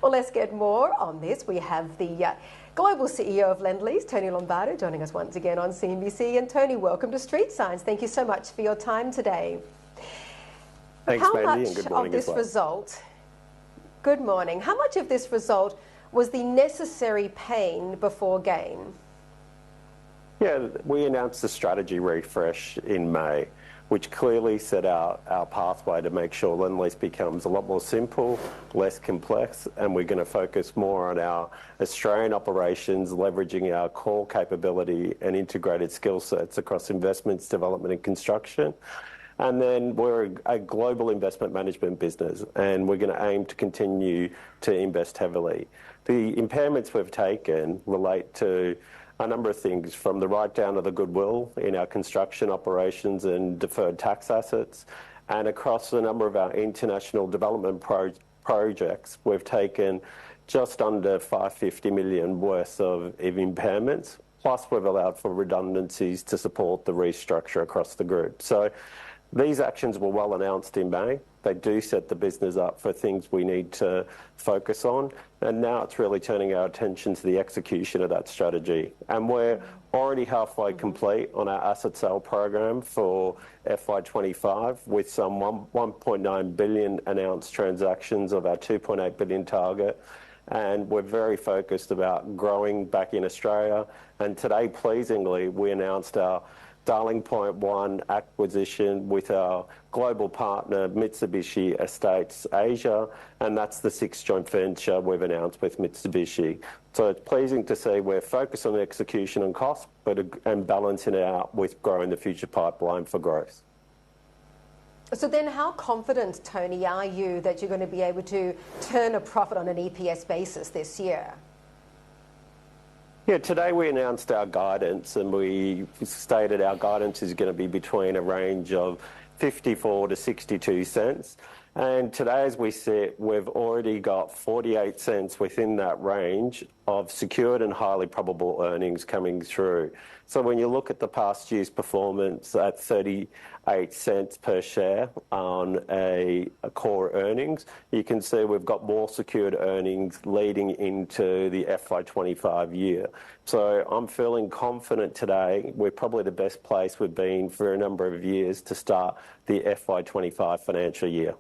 Well, let's get more on this. We have the global CEO of Lendlease, Tony Lombardo, joining us once again on CNBC. And Tony, welcome to Street Signs. Thank you so much for your time today. Thanks, Mandy, and good morning as well. Good morning. How much of this result was the necessary pain before gain? Yeah, we announced the strategy refresh in May, which clearly set out our pathway to make sure Lendlease becomes a lot more simple, less complex, and we're going to focus more on our Australian operations, leveraging our core capability and integrated skill sets across investments, development and construction. And then we're a global investment management business, and we're going to aim to continue to invest heavily. The impairments we've taken relate to a number of things, from the write-down of the goodwill in our construction operations and deferred tax assets, and across a number of our international development projects, we've taken just under $550 million worth of impairments, plus we've allowed for redundancies to support the restructure across the group. So these actions were well announced in May. They do set the business up for things we need to focus on. And now it's really turning our attention to the execution of that strategy. And we're already halfway complete on our asset sale program for FY25 with some 1.9 billion announced transactions of our 2.8 billion target. And we're very focused about growing back in Australia. And today, pleasingly, we announced our Darling Point 1 acquisition with our global partner, Mitsubishi Estates Asia, and that's the sixth joint venture we've announced with Mitsubishi. So it's pleasing to see we're focused on execution and cost, and balancing it out with growing the future pipeline for growth. So then how confident, Tony, are you that you're going to be able to turn a profit on an EPS basis this year? Yeah, today we announced our guidance, and we stated our guidance is going to be between a range of 54 to 62 cents. And today, as we sit, we've already got 48 cents within that range of secured and highly probable earnings coming through. So when you look at the past year's performance at 38 cents per share on a core earnings, you can see we've got more secured earnings leading into the FY25 year. So I'm feeling confident today. We're probably the best place we've been for a number of years to start the FY25 financial year.